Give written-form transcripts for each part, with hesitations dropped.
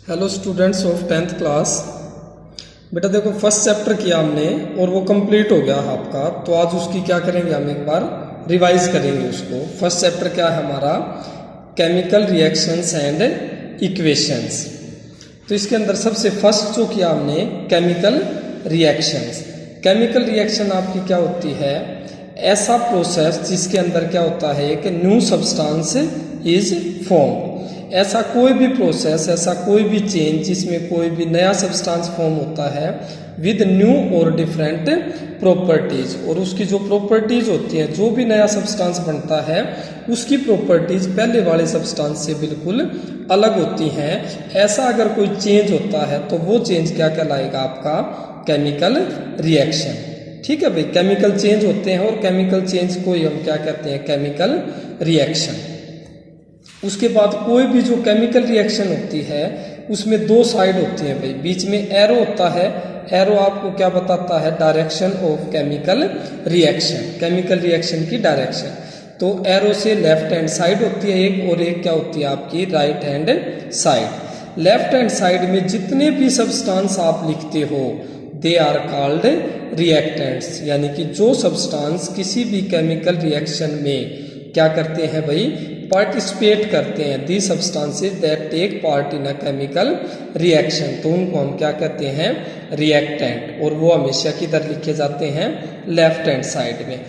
Hello students of 10th class. बेटा देखो first chapter किया हमने और वो कंप्लीट हो गया आपका, तो आज उसकी क्या करेंगे, हम एक बार रिवाइज करेंगे उसको। फर्स्ट चैप्टर क्या है हमारा, केमिकल रिएक्शंस एंड इक्वेशंस। तो इसके अंदर सबसे फर्स्ट जो किया हमने केमिकल रिएक्शंस। केमिकल रिएक्शन आपकी क्या होती है, ऐसा प्रोसेस जिसके अंदर क्या होता है कि न्यू सब्सटेंस इज फॉर्म। ऐसा कोई भी प्रोसेस, ऐसा कोई भी चेंज जिसमें कोई भी नया सब्सटेंस फॉर्म होता है विद न्यू और डिफरेंट प्रॉपर्टीज। और उसकी जो प्रॉपर्टीज होती हैं, जो भी नया सब्सटेंस बनता है उसकी प्रॉपर्टीज पहले वाले सब्सटेंस से बिल्कुल अलग होती हैं। ऐसा अगर कोई चेंज होता है तो वो चेंज क्या कहलाएगा, आपका केमिकल रिएक्शन। ठीक है भाई, केमिकल चेंज होते हैं और केमिकल चेंज को ही हम क्या कहते हैं, केमिकल रिएक्शन। उसके बाद कोई भी जो केमिकल रिएक्शन होती है उसमें दो साइड होती हैं भाई, बीच में एरो होता है। एरो आपको क्या बताता है, direction of chemical reaction, chemical reaction की डायरेक्शन। तो एरो से लेफ्ट हैंड साइड होती है एक, और एक क्या होती है आपकी right hand side. Left hand side में जितने भी सब्सटेंस आप लिखते हो दे आर कॉल्ड रिएक्टेंट्स, यानी कि जो सब्सटेंस किसी भी केमिकल रिएक्शन में क्या करते हैं भाई, पार्टिसिपेट करते हैं, the substances that take part in a chemical reaction, तो उनको हम क्या कहते हैं, रिएक्टेंट। और वो हमेशा किधर लिखे जाते हैं, लेफ्ट हैंड साइड में।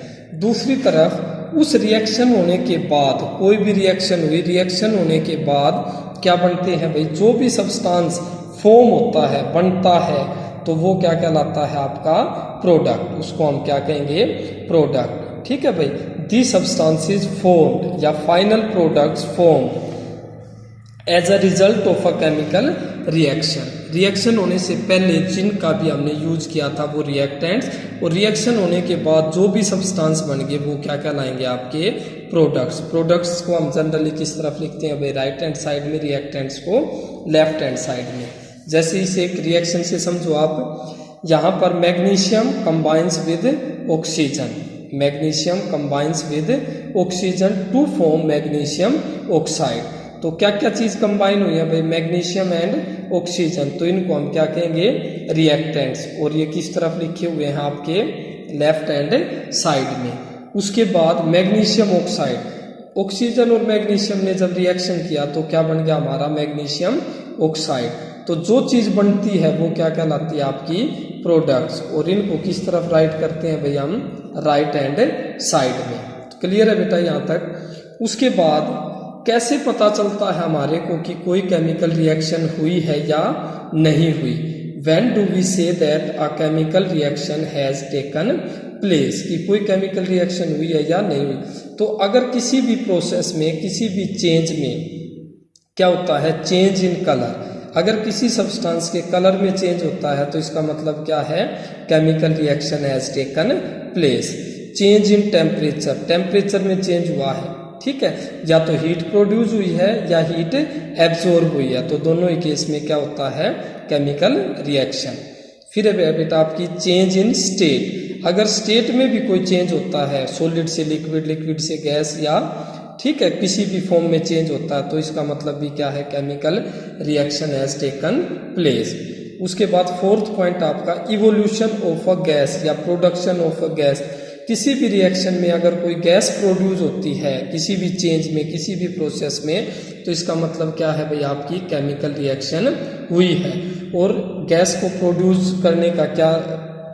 दूसरी तरफ उस रिएक्शन होने के बाद, कोई भी रिएक्शन हुई, रिएक्शन होने के बाद क्या बनते हैं भाई, जो भी सब्सटेंस फॉर्म होता है, बनता है, तो वो क्या कहलाता है आपका प्रोडक्ट। उसको हम क्या कहेंगे, प्रोडक्ट। ठीक है भाई, दी सब्सटेंसेस फॉर्म्ड या final products formed as a result of a chemical reaction. Reaction होने से पहले जिनका भी हमने यूज किया था वो रिएक्टेंट्स, और रिएक्शन होने के बाद जो भी सब्सटेंस बन गए वो क्या कहलाएंगे, आपके प्रोडक्ट्स। प्रोडक्ट्स को हम जनरली किस तरफ लिखते हैं भाई, राइट हैंड साइड में, रिएक्टेंट्स को लेफ्ट हैंड साइड में। जैसे इस एक रिएक्शन से समझो आप, यहाँ पर magnesium combines with oxygen, magnesium combines with oxygen to form magnesium oxide. तो क्या क्या चीज कंबाइन हुई है भाई, मैग्नीशियम एंड ऑक्सीजन, तो इनको हम क्या कहेंगे, रिएक्टेंट्स। और ये किस तरफ लिखे हुए हैं, आपके लेफ्ट हैंड साइड में। उसके बाद मैग्नीशियम ऑक्साइड, ऑक्सीजन और मैग्नीशियम ने जब रिएक्शन किया तो क्या बन गया हमारा, मैग्नीशियम ऑक्साइड। तो जो चीज बनती है वो क्या कहलाती है, आपकी प्रोडक्ट्स। और इनको किस तरफ राइट करते हैं भाई, हम राइट हैंड साइड में। तो क्लियर है बेटा यहाँ तक। उसके बाद कैसे पता चलता है हमारे को कि कोई केमिकल रिएक्शन हुई है या नहीं हुई, when do we say that a chemical reaction has taken place, कि कोई केमिकल रिएक्शन हुई है या नहीं हुई। तो अगर किसी भी प्रोसेस में, किसी भी चेंज में क्या होता है, चेंज इन कलर, अगर किसी सब्सटेंस के कलर में चेंज होता है तो इसका मतलब क्या है, chemical reaction has taken place. Change in temperature, temperature में चेंज हुआ है, ठीक है, या तो हीट प्रोड्यूस हुई है या हीट एब्जॉर्ब हुई है, तो दोनों ही केस में क्या होता है, केमिकल रिएक्शन। फिर है बेटा आपकी चेंज इन स्टेट, अगर स्टेट में भी कोई चेंज होता है, सॉलिड से लिक्विड, लिक्विड से गैस, या ठीक है किसी भी फॉर्म में चेंज होता है, तो इसका मतलब भी क्या है, chemical reaction has taken place. उसके बाद फोर्थ पॉइंट आपका इवोल्यूशन ऑफ अ गैस या प्रोडक्शन ऑफ अ गैस, किसी भी रिएक्शन में अगर कोई गैस प्रोड्यूस होती है, किसी भी चेंज में, किसी भी प्रोसेस में, तो इसका मतलब क्या है भाई, आपकी केमिकल रिएक्शन हुई है। और गैस को प्रोड्यूस करने का क्या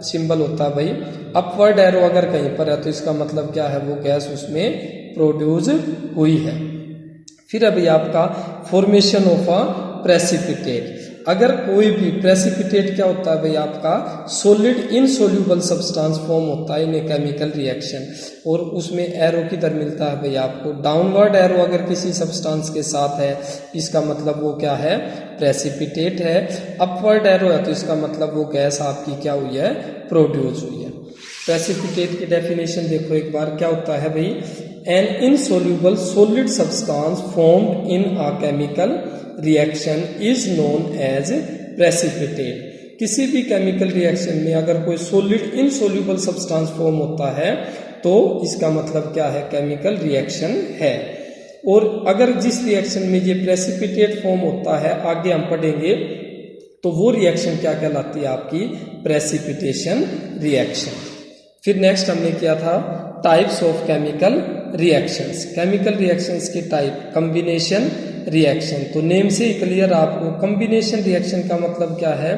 सिंबल होता है भाई, अपवर्ड एरो अगर कहीं पर है तो इसका मतलब क्या है, वो गैस उसमें प्रोड्यूस हुई है। फिर अभी आपका फॉर्मेशन ऑफ अ प्रेसिपिटेट, अगर कोई भी प्रेसिपिटेट क्या होता है भाई, आपका सॉलिड इनसोल्यूबल सब्सटेंस फॉर्म होता है इन ए केमिकल रिएक्शन, और उसमें एरो किधर मिलता है भाई, आपको डाउनवर्ड एरो अगर किसी सब्सटेंस के साथ है, इसका मतलब वो क्या है, प्रेसिपिटेट है। अपवर्ड एरो है तो इसका मतलब वो गैस आपकी क्या हुई है, प्रोड्यूस हुई है। प्रेसिपिटेट की डेफिनेशन देखो एक बार, क्या होता है भाई, an insoluble solid substance formed in a chemical reaction is known as precipitate. किसी भी केमिकल रिएक्शन में अगर कोई सॉलिड इनसोल्यूबल सब्सटेंस फॉर्म होता है तो इसका मतलब क्या है, केमिकल रिएक्शन है। और अगर जिस रिएक्शन में ये प्रेसिपिटेट फॉर्म होता है, आगे हम पढ़ेंगे, तो वो रिएक्शन क्या कहलाती है आपकी प्रेसिपिटेशन रिएक्शन। फिर नेक्स्ट हमने किया था types of chemical reactions. Chemical reactions के टाइप, कॉम्बिनेशन रिएक्शन, तो नेम से ही क्लियर आपको कॉम्बिनेशन रिएक्शन का मतलब क्या है,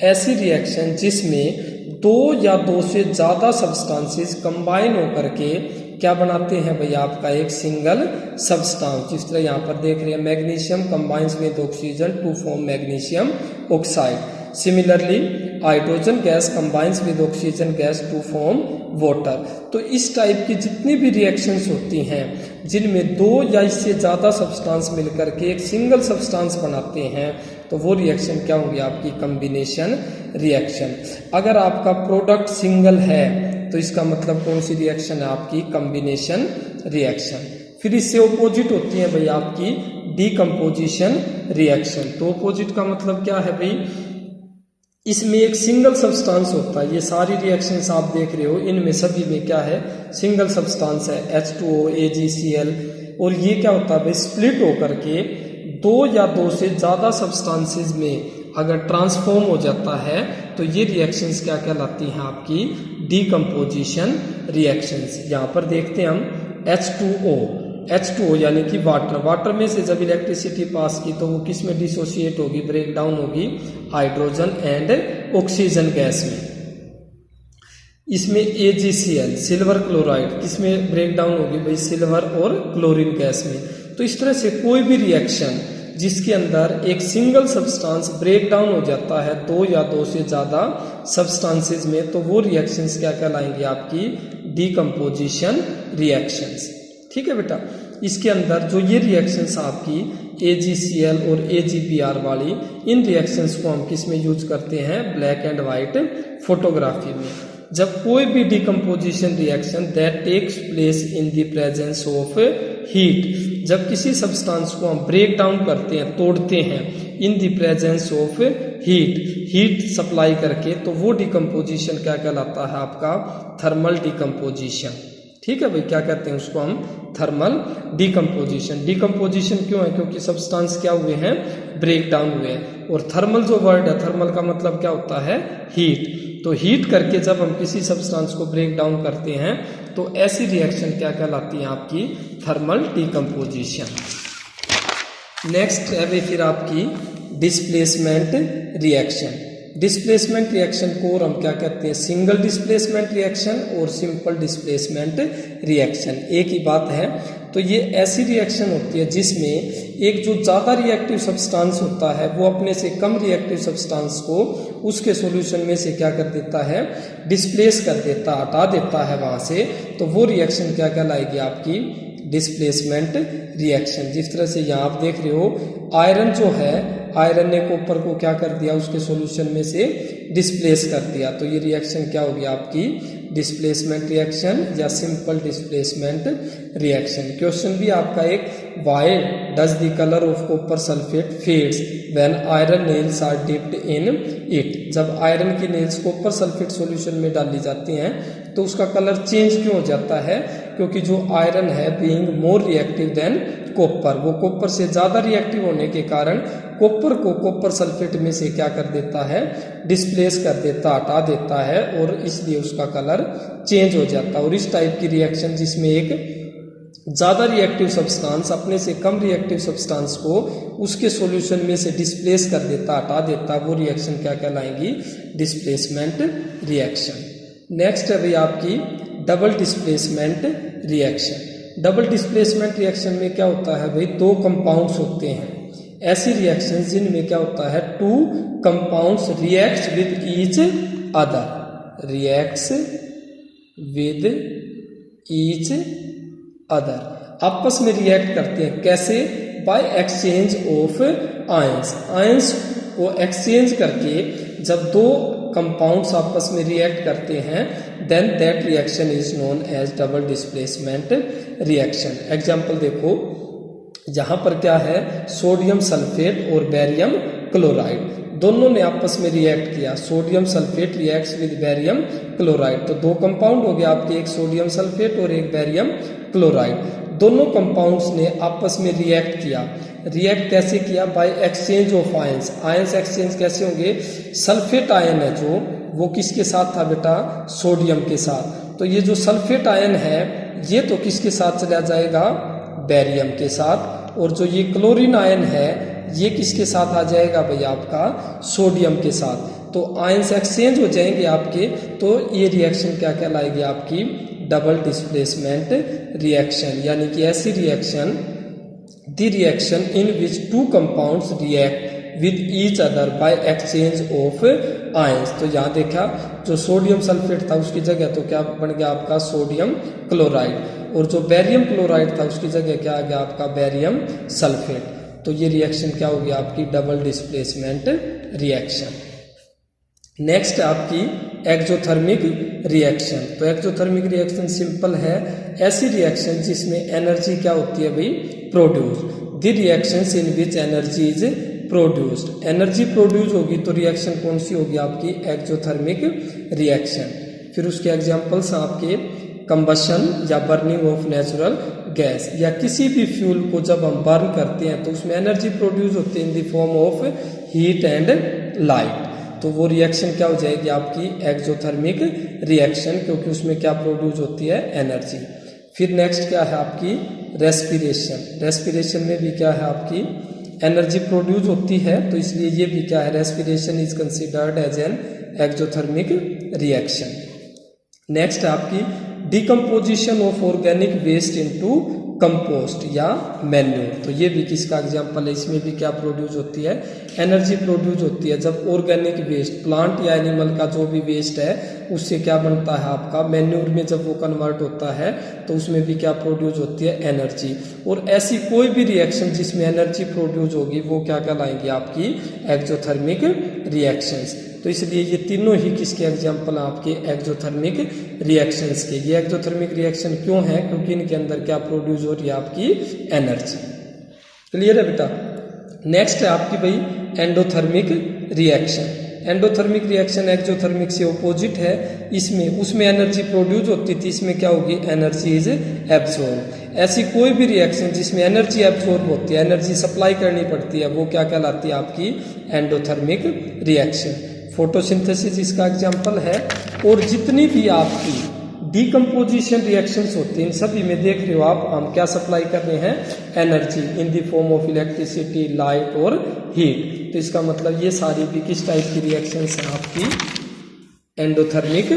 ऐसी रिएक्शन जिसमें दो या दो से ज्यादा सब्सटेंसेस कंबाइन होकर के क्या बनाते हैं भैया आपका एक सिंगल सब्सटेंस। जिस तरह यहाँ पर देख रहे हैं, magnesium combines with oxygen to form magnesium oxide. Similarly hydrogen gas combines with oxygen gas to form water. तो इस टाइप की जितनी भी रिएक्शंस होती हैं जिनमें दो या इससे ज़्यादा सब्सटेंस मिलकर के एक सिंगल सब्सटेंस बनाते हैं, तो वो रिएक्शन क्या होगी आपकी कॉम्बिनेशन रिएक्शन। अगर आपका प्रोडक्ट सिंगल है तो इसका मतलब कौन सी रिएक्शन है आपकी कॉम्बिनेशन रिएक्शन। फिर इससे ऑपोजिट होती है भाई आपकी डीकम्पोजिशन रिएक्शन। तो ऑपोजिट का मतलब क्या है भाई, इसमें एक सिंगल सब्सटेंस होता है। ये सारी रिएक्शंस आप देख रहे हो, इनमें सभी में क्या है सिंगल सब्सटेंस है, H2O AgCl। और ये क्या होता है भाई, स्प्लिट होकर के दो या दो से ज्यादा सब्सटेंसेस में अगर ट्रांसफॉर्म हो जाता है तो ये रिएक्शंस क्या कहलाती हैं आपकी डीकम्पोजिशन रिएक्शंस। यहाँ पर देखते हैं हम H2O यानी कि वाटर में से जब इलेक्ट्रिसिटी पास की तो वो किस में डिसोसिएट होगी, ब्रेक डाउन होगी हाइड्रोजन एंड ऑक्सीजन गैस में। इसमें AgCl सिल्वर क्लोराइड किसमें ब्रेक डाउन होगी भाई, सिल्वर और क्लोरीन गैस में। तो इस तरह से कोई भी रिएक्शन जिसके अंदर एक सिंगल सब्सटेंस ब्रेक डाउन हो जाता है दो या दो से ज्यादा सब्सटेंसेस में, तो वो रिएक्शंस क्या कहलाएंगी आपकी डीकम्पोजिशन रिएक्शंस। ठीक है बेटा। इसके अंदर जो ये रिएक्शंस आपकी AgCl और AgBr वाली, इन रिएक्शंस को हम किस में यूज करते हैं, ब्लैक एंड व्हाइट फोटोग्राफी में। जब कोई भी decomposition reaction that takes place in the presence of heat, जब किसी सब्सटेंस को हम ब्रेक डाउन करते हैं, तोड़ते हैं इन the presence of heat supply करके, तो वो डीकम्पोजिशन क्या कहलाता है आपका थर्मल डीकम्पोजिशन। ठीक है भाई, क्या कहते हैं उसको हम थर्मल डीकम्पोजिशन। डीकम्पोजिशन क्यों है, क्योंकि सब्सटेंस क्या हुए हैं, ब्रेक डाउन हुए हैं। और थर्मल जो वर्ड है, थर्मल का मतलब क्या होता है, हीट। तो हीट करके जब हम किसी सब्सटेंस को ब्रेक डाउन करते हैं तो ऐसी रिएक्शन क्या कहलाती है आपकी थर्मल डीकम्पोजिशन। नेक्स्ट है फिर आपकी डिस्प्लेसमेंट रिएक्शन। डिस्प्लेसमेंट रिएक्शन को और हम क्या कहते हैं, सिंगल डिस्प्लेसमेंट रिएक्शन और सिंपल डिस्प्लेसमेंट रिएक्शन, एक ही बात है। तो ये ऐसी रिएक्शन होती है जिसमें एक जो ज़्यादा रिएक्टिव सब्सटेंस होता है वो अपने से कम रिएक्टिव सब्सटेंस को उसके सॉल्यूशन में से क्या कर देता है, डिस्प्लेस कर देता, हटा देता है वहाँ से। तो वो रिएक्शन क्या कहलाएगी आपकी डिस्प्लेसमेंट रिएक्शन। जिस तरह से यहाँ आप देख रहे हो, आयरन जो है, आयरन ने कॉपर को क्या कर दिया, उसके सॉल्यूशन में से डिस्प्लेस कर दिया। तो ये रिएक्शन क्या होगी आपकी डिस्प्लेसमेंट रिएक्शन या सिंपल डिस्प्लेसमेंट रिएक्शन। क्वेश्चन भी आपका एक, why does the colour of copper sulphate fades when iron nails are dipped in it. जब आयरन की नेल्स कॉपर सल्फेट सॉल्यूशन में डाली जाती हैं तो उसका कलर चेंज क्यों हो जाता है, क्योंकि जो आयरन है being more reactive than copper, वो कॉपर से ज़्यादा रिएक्टिव होने के कारण कॉपर को कॉपर सल्फेट में से क्या कर देता है, डिस्प्लेस कर देता, हटा देता है, और इसलिए उसका कलर चेंज हो जाता है। और इस टाइप की रिएक्शन जिसमें एक ज़्यादा रिएक्टिव सब्सटेंस अपने से कम रिएक्टिव सब्सटेंस को उसके सॉल्यूशन में से डिस्प्लेस कर देता, हटा देता, वो रिएक्शन क्या कहलाएंगी, डिस्प्लेसमेंट रिएक्शन। नेक्स्ट है भाई आपकी double displacement reaction. Double displacement reaction में क्या होता है भाई, दो कंपाउंड्स होते हैं। ऐसी रिएक्शन जिनमें क्या होता है, two compounds reacts with each other, reacts with each other, आपस में रिएक्ट करते हैं। कैसे, by exchange of ions, ions को एक्सचेंज करके जब दो कंपाउंड्स आपस में रिएक्ट करते हैं, then that reaction is known as double displacement reaction. Example देखो, यहाँ पर क्या है, सोडियम सल्फेट और बेरियम क्लोराइड, दोनों ने आपस में रिएक्ट किया। Sodium sulphate reacts with barium chloride, तो दो कंपाउंड हो गया आपके, एक सोडियम सल्फेट और एक बेरियम क्लोराइड। दोनों कंपाउंड्स ने आपस में रिएक्ट किया। रिएक्ट कैसे किया? Bye exchange of ions. Ions exchange कैसे होंगे? सल्फेट आयन है जो, वो किसके साथ था बेटा? सोडियम के साथ। तो ये जो सल्फेट आयन है ये तो किसके साथ चला जाएगा? बेरियम के साथ। और जो ये क्लोरीन आयन है ये किसके साथ आ जाएगा भैया? आपका सोडियम के साथ। तो आयंस एक्सचेंज हो जाएंगे आपके, तो ये रिएक्शन क्या कहलाएगी? आपकी डबल डिस्प्लेसमेंट रिएक्शन, यानी कि ऐसी reaction, the reaction in which two compounds react with each other by exchange of ions. तो यहाँ देखा जो सोडियम सल्फेट था उसकी जगह तो क्या बन गया आपका? Sodium chloride. और जो बेरियम क्लोराइड था उसकी जगह क्या आ गया? आपका बेरियम सल्फेट। तो ये रिएक्शन क्या होगी? आपकी डबल डिस्प्लेसमेंट रिएक्शन। नेक्स्ट आपकी एक्सोथर्मिक रिएक्शन। तो एक्सोथर्मिक रिएक्शन सिंपल है, ऐसी रिएक्शन जिसमें एनर्जी क्या होती है भाई? Produce. The reactions in which energy is produced. Energy produce होगी तो रिएक्शन कौन सी होगी? आपकी एक्सोथर्मिक रिएक्शन। फिर उसके एग्जांपल्स आपके कंबशन या बर्निंग ऑफ नेचुरल गैस, या किसी भी फ्यूल को जब हम बर्न करते हैं तो उसमें एनर्जी प्रोड्यूस होती है in the form of heat and light. तो वो रिएक्शन क्या हो जाएगी? आपकी एक्सोथर्मिक रिएक्शन, क्योंकि उसमें क्या प्रोड्यूस होती है? एनर्जी। फिर नेक्स्ट क्या है आपकी? रेस्पिरेशन। रेस्पिरेशन में भी क्या है? आपकी एनर्जी प्रोड्यूस होती है, तो इसलिए ये भी क्या है? Respiration is considered as an exothermic reaction. Next है आपकी decomposition of organic waste into compost या मैन्यूर। तो ये भी किसका एग्जांपल है? इसमें भी क्या प्रोड्यूस होती है? एनर्जी प्रोड्यूस होती है जब ऑर्गेनिक वेस्ट, प्लांट या एनिमल का जो भी वेस्ट है उससे क्या बनता है? आपका मैन्यूर में जब वो कन्वर्ट होता है तो उसमें भी क्या प्रोड्यूस होती है? एनर्जी। और ऐसी कोई भी रिएक्शन जिसमें एनर्जी प्रोड्यूस होगी वो क्या कहलाएंगी? आपकी एक्सोथर्मिक रिएक्शंस। तो इसलिए ये तीनों ही किसके एग्जाम्पल आपके? एक्सोथर्मिक रिएक्शंस के। ये एक्सोथर्मिक रिएक्शन क्यों है? क्योंकि इनके अंदर क्या प्रोड्यूस हो रही है? आपकी एनर्जी। क्लियर है बेटा? नेक्स्ट है आपकी भाई endothermic reaction. Endothermic reaction exothermic से ऑपोजिट है। इसमें उसमें एनर्जी प्रोड्यूस होती थी, इसमें क्या होगी? Energy is absorb. ऐसी कोई भी रिएक्शन जिसमें एनर्जी एब्सॉर्ब होती है, एनर्जी सप्लाई करनी पड़ती है, वो क्या कहलाती है? आपकी एंडोथर्मिक रिएक्शन। फोटोसिंथेसिस इसका एग्जाम्पल है। और जितनी भी आपकी डिकम्पोजिशन रिएक्शंस होती हैं इन सभी में देख रहे हो आप, हम क्या सप्लाई कर रहे हैं? Energy in the form of electricity, light और हीट। तो इसका मतलब ये सारी भी किस टाइप की रिएक्शंस हैं? आपकी एंडोथर्मिक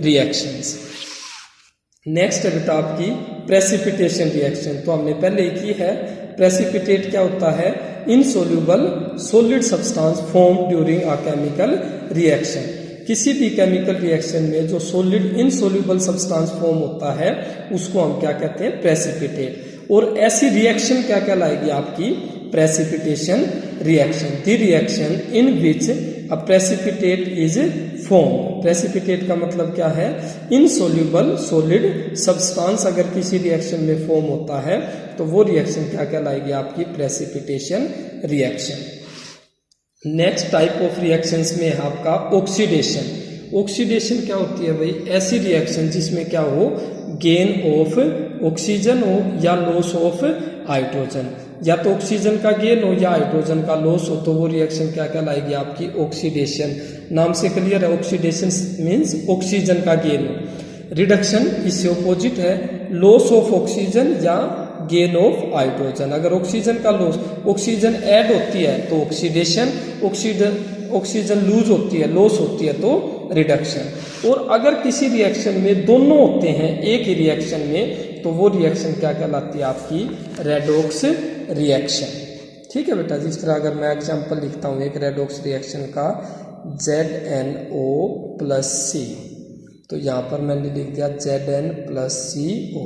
रिएक्शंस। नेक्स्ट है बेटा आपकी प्रेसिपिटेशन रिएक्शन। तो हमने पहले ही की है। प्रेसिपिटेट क्या होता है? Insoluble solid substance form during a chemical reaction. किसी भी केमिकल रिएक्शन में जो सॉलिड इनसोल्यूबल सब्सटेंस फॉर्म होता है उसको हम क्या कहते हैं? प्रेसिपिटेट। और ऐसी रिएक्शन क्या कहलाएगी? आपकी precipitation reaction. The reaction in which a precipitate is form. Precipitate का मतलब क्या है? इनसोल्यूबल सॉलिड सब्सटेंस अगर किसी रिएक्शन में फॉर्म होता है तो वो रिएक्शन क्या कहलाएगी? आपकी precipitation reaction. Next type of reactions में है आपका ऑक्सीडेशन। ऑक्सीडेशन क्या होती है भाई? ऐसी रिएक्शन जिसमें क्या हो? गेन ऑफ ऑक्सीजन हो या लॉस ऑफ हाइड्रोजन। या तो ऑक्सीजन का गेन हो या हाइड्रोजन का लॉस हो, तो वो रिएक्शन क्या कहलाएगी? आपकी ऑक्सीडेशन। नाम से क्लियर है, ऑक्सीडेशन मीन्स ऑक्सीजन का गेन हो। रिडक्शन इससे ऑपोजिट है, लॉस ऑफ ऑक्सीजन या गेन ऑफ हाइड्रोजन। अगर ऑक्सीजन का लॉस, ऑक्सीजन ऐड होती है तो ऑक्सीडेशन, ऑक्सीजन लूज होती है, लॉस होती है तो रिडक्शन। और अगर किसी रिएक्शन में दोनों होते हैं एक ही रिएक्शन में तो वो रिएक्शन क्या कहलाती है? आपकी रेडॉक्स रिएक्शन। ठीक है बेटा? जिस तरह अगर मैं एग्जांपल लिखता हूँ एक रेडॉक्स रिएक्शन का, ZnO + C, तो यहाँ पर मैंने लिख दिया Zn + CO।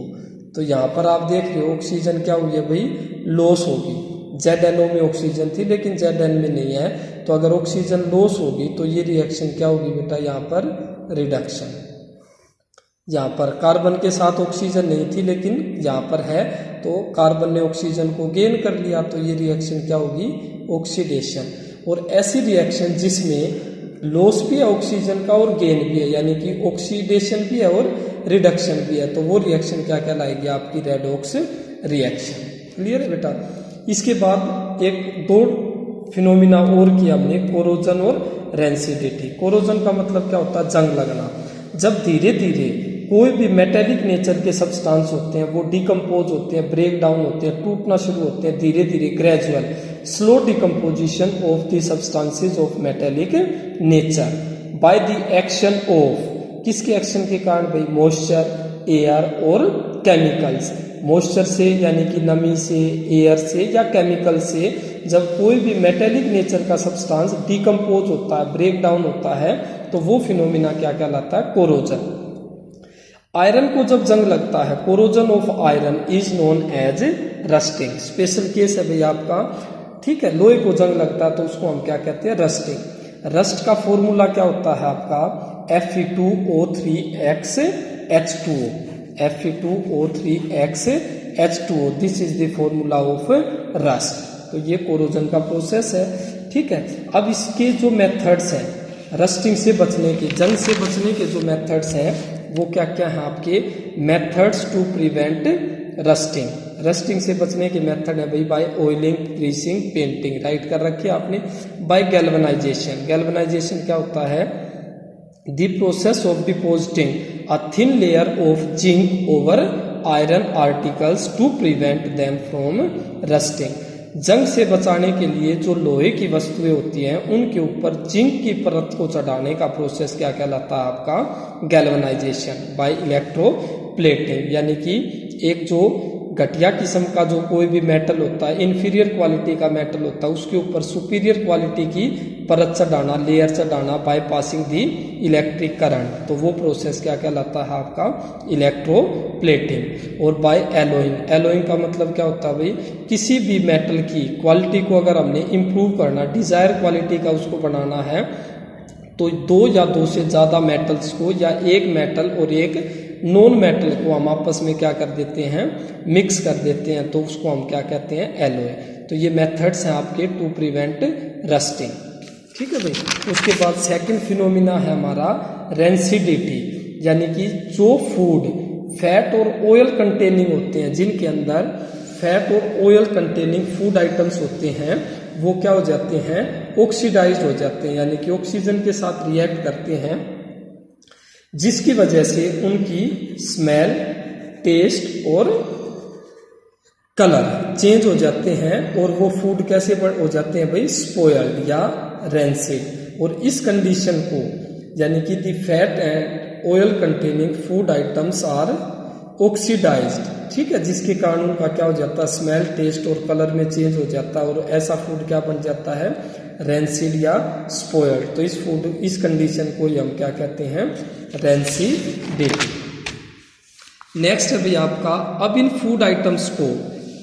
तो यहाँ पर आप देख रहे हो ऑक्सीजन क्या हुई है भाई? लॉस होगी। ZnO में ऑक्सीजन थी लेकिन Zn में नहीं है, तो अगर ऑक्सीजन लॉस होगी तो ये रिएक्शन क्या होगी बेटा? यहाँ पर रिडक्शन। यहाँ पर कार्बन के साथ ऑक्सीजन नहीं थी लेकिन यहाँ पर है, तो कार्बन ने ऑक्सीजन को गेन कर लिया, तो ये रिएक्शन क्या होगी? ऑक्सीडेशन। और ऐसी रिएक्शन जिसमें लॉस भी है ऑक्सीजन का और गेन भी है, यानी कि ऑक्सीडेशन भी है और रिडक्शन भी है, तो वो रिएक्शन क्या कहलाएगी? आपकी रेडॉक्स रिएक्शन। क्लियर है बेटा। इसके बाद एक दो फिनोमिना और किया हमने, कोरोजन और रेंसिडिटी। कोरोजन का मतलब क्या होता है? जंग लगना। जब धीरे धीरे कोई भी मेटेलिक नेचर के सब्सटेंस होते हैं वो डिकम्पोज होते हैं, ब्रेक डाउन होते हैं, टूटना शुरू होते हैं, धीरे धीरे gradual slow decomposition of the substances of metallic nature by the action of, किसके एक्शन के कारण भाई? मॉइस्चर, एयर और केमिकल्स। मॉइस्चर से यानी कि नमी से, एयर से या केमिकल से जब कोई भी मेटेलिक नेचर का सब्सटेंस डिकम्पोज होता है, ब्रेक डाउन होता है, तो वो फिनोमिना क्या कहलाता है? कोरोजन। आयरन को जब जंग लगता है, corrosion of iron is known as rusting. Special case है भाई आपका, ठीक है। लोहे को जंग लगता है तो उसको हम क्या कहते हैं? रस्टिंग। रस्ट का फॉर्मूला क्या होता है आपका? Fe2O3H2O, Fe2O3H2O, this is the formula of rust. तो ये कोरोजन का प्रोसेस है, ठीक है। अब इसके जो मेथड्स हैं रस्टिंग से बचने के, जंग से बचने के जो मेथड्स हैं वो क्या क्या हैं आपके? Methods to prevent rusting. Rusting से बचने के मेथड है भाई, by oiling, greasing, painting, write कर रखी है आपने। Bye galvanisation. गैल्वेनाइजेशन क्या होता है? The process of depositing a thin layer of zinc over iron articles to prevent them from rusting. जंग से बचाने के लिए जो लोहे की वस्तुएं होती हैं उनके ऊपर जिंक की परत को चढ़ाने का प्रोसेस क्या कहलाता है आपका? Galvanization by electroplating. यानी कि एक जो घटिया किस्म का जो कोई भी मेटल होता है, इंफीरियर क्वालिटी का मेटल होता है, उसके ऊपर सुपीरियर क्वालिटी की परत चढ़ाना, लेयर चढ़ाना by passing the electric current, तो वो प्रोसेस क्या कहलाता है आपका? इलेक्ट्रोप्लेटिंग। और बाय एलोइंग। एलोइंग का मतलब क्या होता है भाई? किसी भी मेटल की क्वालिटी को अगर हमने इम्प्रूव करना, डिजायर क्वालिटी का उसको बनाना है, तो दो या दो से ज़्यादा मेटल्स को या एक मेटल और एक नॉन मेटल को हम आपस में क्या कर देते हैं? मिक्स कर देते हैं, तो उसको हम क्या कहते हैं? एलॉय। तो ये मेथड्स हैं आपके टू प्रिवेंट रस्टिंग, ठीक है भाई। उसके बाद सेकंड फिनोमिना है हमारा रेंसिडिटी, यानी कि जो फूड फैट और ऑयल कंटेनिंग होते हैं, जिनके अंदर फैट और ऑयल कंटेनिंग फूड आइटम्स होते हैं, वो क्या हो जाते हैं? ऑक्सीडाइज्ड हो जाते हैं, यानी कि ऑक्सीजन के साथ रिएक्ट करते हैं, जिसकी वजह से उनकी स्मेल, टेस्ट और कलर चेंज हो जाते हैं और वो फूड कैसे हो जाते हैं भाई? स्पॉइल्ड या रेंसिड। और इस कंडीशन को यानी कि the fat and oil containing food items are oxidized, ठीक है, जिसके कारण उनका क्या हो जाता है? स्मेल, टेस्ट और कलर में चेंज हो जाता है और ऐसा फूड क्या बन जाता है? रेंसिड या स्पॉइल्ड। तो इस कंडीशन को ही हम क्या कहते हैं? रेंसिडिटी। नेक्स्ट है भाई आपका, अब इन फूड आइटम्स को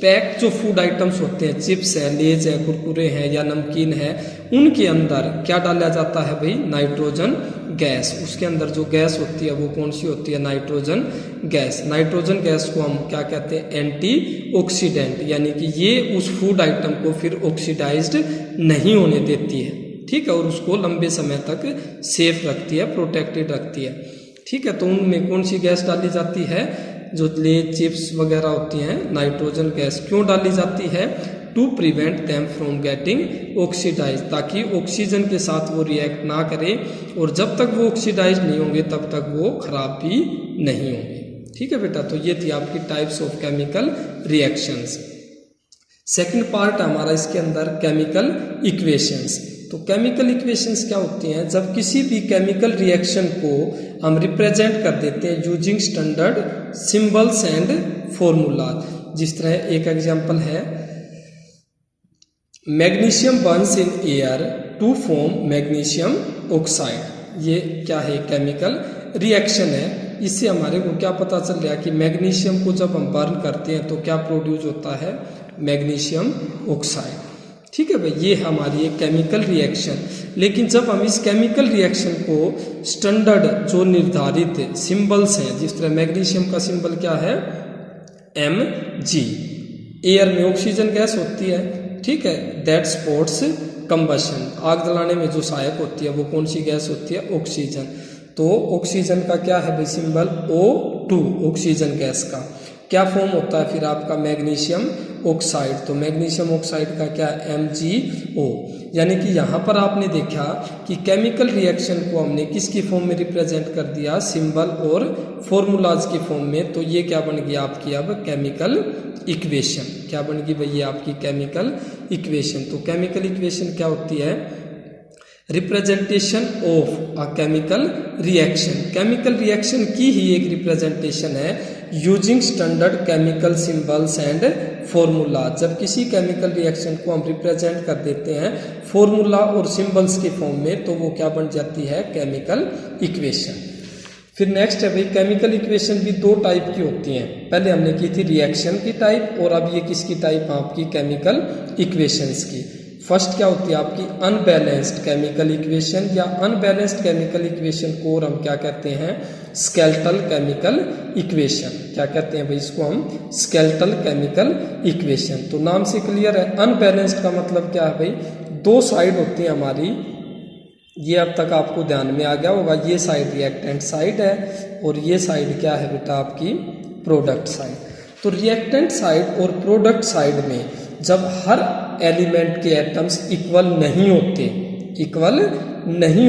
पैक जो फूड आइटम्स होते हैं, चिप्स है, लेज है, कुरकुरे हैं या नमकीन है, उनके अंदर क्या डाला जाता है भाई? Nitrogen gas. उसके अंदर जो गैस होती है वो कौन सी होती है? Nitrogen gas. नाइट्रोजन गैस को हम क्या कहते हैं? एंटी ऑक्सीडेंट, यानी कि ये उस फूड आइटम को फिर ऑक्सीडाइज्ड नहीं होने देती है, ठीक है, और उसको लंबे समय तक सेफ रखती है, प्रोटेक्टेड रखती है, ठीक है। तो उनमें कौन सी गैस डाली जाती है? जो लेज, चिप्स वगैरह होती हैं, नाइट्रोजन गैस क्यों डाली जाती है? To prevent them from getting oxidize, ताकि ऑक्सीजन के साथ वो रिएक्ट ना करे और जब तक वो ऑक्सीडाइज नहीं होंगे तब तक वो खराब भी नहीं होंगे, ठीक है बेटा। तो ये थी आपकी types of chemical reactions. Second part हमारा इसके अंदर केमिकल इक्वेशंस। तो केमिकल इक्वेशंस क्या होती हैं? जब किसी भी केमिकल रिएक्शन को हम रिप्रेजेंट कर देते हैं using standard symbols and formula. जिस तरह एक एग्जांपल है, magnesium burns in air to form magnesium oxide. ये क्या है? केमिकल रिएक्शन है। इससे हमारे को क्या पता चल रहा है कि मैग्नीशियम को जब हम बर्न करते हैं तो क्या प्रोड्यूस होता है? मैग्नीशियम ऑक्साइड, ठीक है भाई। ये हमारी एक केमिकल रिएक्शन। लेकिन जब हम इस केमिकल रिएक्शन को स्टैंडर्ड जो निर्धारित सिंबल्स हैं, जिस तरह मैग्नीशियम का सिंबल क्या है? Mg। एयर में ऑक्सीजन गैस होती है, ठीक है, दैट सपोर्ट्स कंबशन। आग जलाने में जो सहायक होती है वो कौन सी गैस होती है? ऑक्सीजन। तो ऑक्सीजन का क्या है भाई सिंबल? O2, ऑक्सीजन गैस का। क्या फॉर्म होता है फिर आपका मैग्नीशियम ऑक्साइड, तो मैग्नीशियम ऑक्साइड का क्या MgO। यानी कि यहाँ पर आपने देखा कि केमिकल रिएक्शन को हमने किसकी फॉर्म में रिप्रेजेंट कर दिया, सिंबल और फॉर्मूलाज की फॉर्म में, तो ये क्या बन गई आपकी अब केमिकल इक्वेशन। क्या बन गई भैया आपकी केमिकल इक्वेशन। तो केमिकल इक्वेशन क्या होती है, representation of a chemical reaction. Chemical reaction की ही एक रिप्रेजेंटेशन है using standard chemical symbols and formula. जब किसी केमिकल रिएक्शन को हम रिप्रेजेंट कर देते हैं फॉर्मूला और सिंबल्स के फॉर्म में, तो वो क्या बन जाती है, केमिकल इक्वेशन। फिर नेक्स्ट है भाई, केमिकल इक्वेशन भी दो टाइप की होती हैं। पहले हमने की थी रिएक्शन की टाइप, और अब ये किसकी टाइप, आपकी केमिकल इक्वेशंस की। फर्स्ट क्या होती है आपकी अनबैलेंस्ड केमिकल इक्वेशन, या अनबैलेंस्ड केमिकल इक्वेशन को और हम क्या कहते हैं, स्केलेटल केमिकल इक्वेशन। क्या कहते हैं भाई इसको हम, स्केलेटल केमिकल इक्वेशन। तो नाम से क्लियर है, अनबैलेंस्ड का मतलब क्या है भाई, दो साइड होती है हमारी, ये अब तक आपको ध्यान में आ गया होगा, ये साइड रिएक्टेंट साइड है और ये साइड क्या है बेटा आपकी प्रोडक्ट साइड। तो रिएक्टेंट साइड और प्रोडक्ट साइड में जब हर एलिमेंट के एटम्स इक्वल नहीं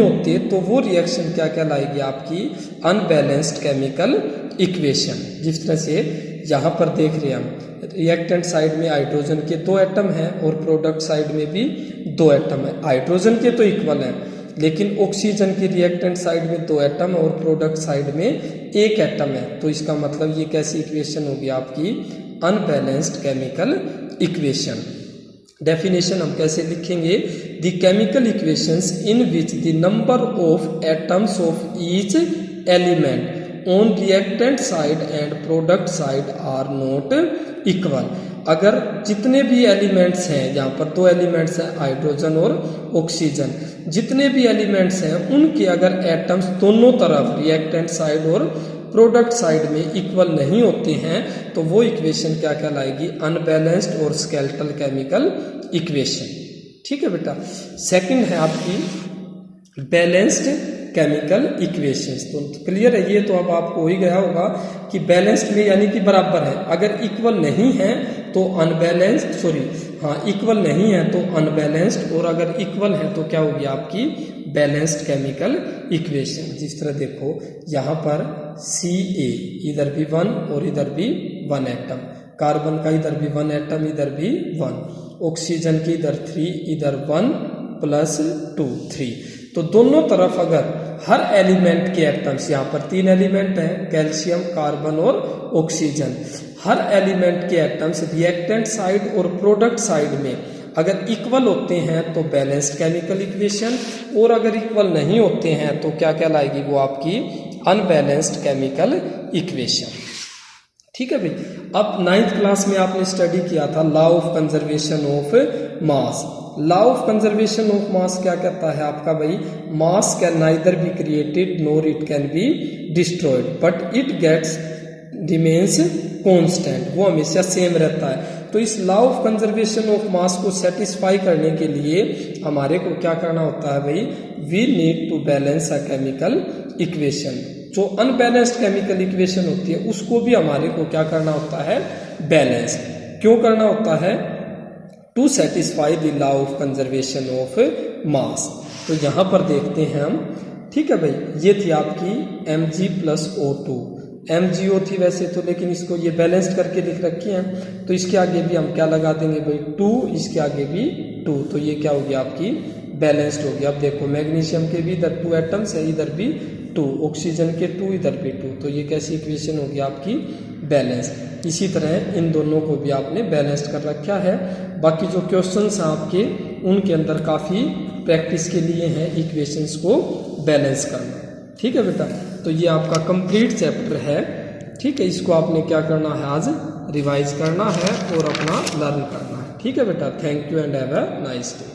होते तो वो रिएक्शन क्या कहलाएगी आपकी, अनबैलेंस्ड केमिकल इक्वेशन। जिस तरह से यहाँ पर देख रहे हैं हम, रिएक्टेंट साइड में हाइड्रोजन के 2 एटम हैं और प्रोडक्ट साइड में भी 2 एटम है। हाइड्रोजन के तो इक्वल हैं, लेकिन ऑक्सीजन की रिएक्टेंट साइड में 2 एटम और प्रोडक्ट साइड में 1 एटम है। तो इसका मतलब ये कैसी इक्वेशन होगी आपकी, अनबैलेंस्ड केमिकल इक्वेशन। डेफिनेशन हम कैसे लिखेंगे, the chemical equations in which the number of atoms of each element on reactant side and product side are not equal. अगर जितने भी एलिमेंट्स हैं, यहाँ पर 2 एलिमेंट्स हैं हाइड्रोजन और ऑक्सीजन, जितने भी एलिमेंट्स हैं उनके अगर एटम्स दोनों तरफ रिएक्टेंट साइड और प्रोडक्ट साइड में इक्वल नहीं होते हैं तो वो इक्वेशन क्या कहलाएगी, अनबैलेंस्ड और स्केलेटल केमिकल इक्वेशन। ठीक है बेटा। सेकंड है आपकी बैलेंस्ड केमिकल इक्वेशंस। तो क्लियर है ये, तो अब आपको हो ही गया होगा कि बैलेंस्ड में यानी कि बराबर है, अगर इक्वल नहीं है तो अनबैलेंस्ड, इक्वल नहीं है तो अनबैलेंस्ड, और अगर इक्वल है तो क्या होगी आपकी बैलेंस्ड केमिकल इक्वेशन। जिस तरह देखो यहाँ पर Ca इधर भी 1 और इधर भी 1 एटम, कार्बन का इधर भी 1 एटम इधर भी 1, ऑक्सीजन की इधर 3 इधर 1 + 2 3। तो दोनों तरफ अगर हर एलिमेंट के एटम्स, यहाँ पर 3 एलिमेंट हैं, कैल्शियम, कार्बन और ऑक्सीजन, हर एलिमेंट के एटम्स रिएक्टेंट साइड और प्रोडक्ट साइड में अगर इक्वल होते हैं तो बैलेंस्ड केमिकल इक्वेशन, और अगर इक्वल नहीं होते हैं तो क्या कहलाएगी वो आपकी अनबैलेंस्ड केमिकल इक्वेशन। ठीक है भाई। अब 9th क्लास में आपने स्टडी किया था law of conservation of mass. Law of conservation of mass क्या कहता है आपका भाई, mass can neither be created nor it can be destroyed but it gets remains constant, वो हमेशा सेम रहता है। तो इस law of conservation of mass को सेटिस्फाई करने के लिए हमारे को क्या करना होता है भाई, we need to balance a chemical equation. जो अनबैलेंस्ड केमिकल इक्वेशन होती है उसको भी हमारे को क्या करना होता है, बैलेंस। क्यों करना होता है, to satisfy the law of conservation of mass. तो यहाँ पर देखते हैं हम। ठीक है भाई, ये थी आपकी Mg+O2, MgO थी वैसे तो, लेकिन इसको ये बैलेंस्ड करके लिख रखी है, तो इसके आगे भी हम क्या लगा देंगे भाई 2, इसके आगे भी 2, तो ये क्या होगी आपकी बैलेंस्ड होगी। अब देखो मैग्नीशियम के भी इधर 2 एटम्स है, इधर भी 2, ऑक्सीजन के 2 इधर भी 2, तो ये कैसी इक्वेशन होगी आपकी बैलेंस। इसी तरह इन दोनों को भी आपने बैलेंस्ड कर रखा है। बाकी जो क्वेश्चंस हैं आपके उनके अंदर काफ़ी प्रैक्टिस के लिए हैं इक्वेशंस को बैलेंस करना। ठीक है बेटा, तो ये आपका कंप्लीट चैप्टर है। ठीक है, इसको आपने क्या करना है, आज रिवाइज करना है और अपना लर्न करना है। ठीक है बेटा, thank you and have a nice day.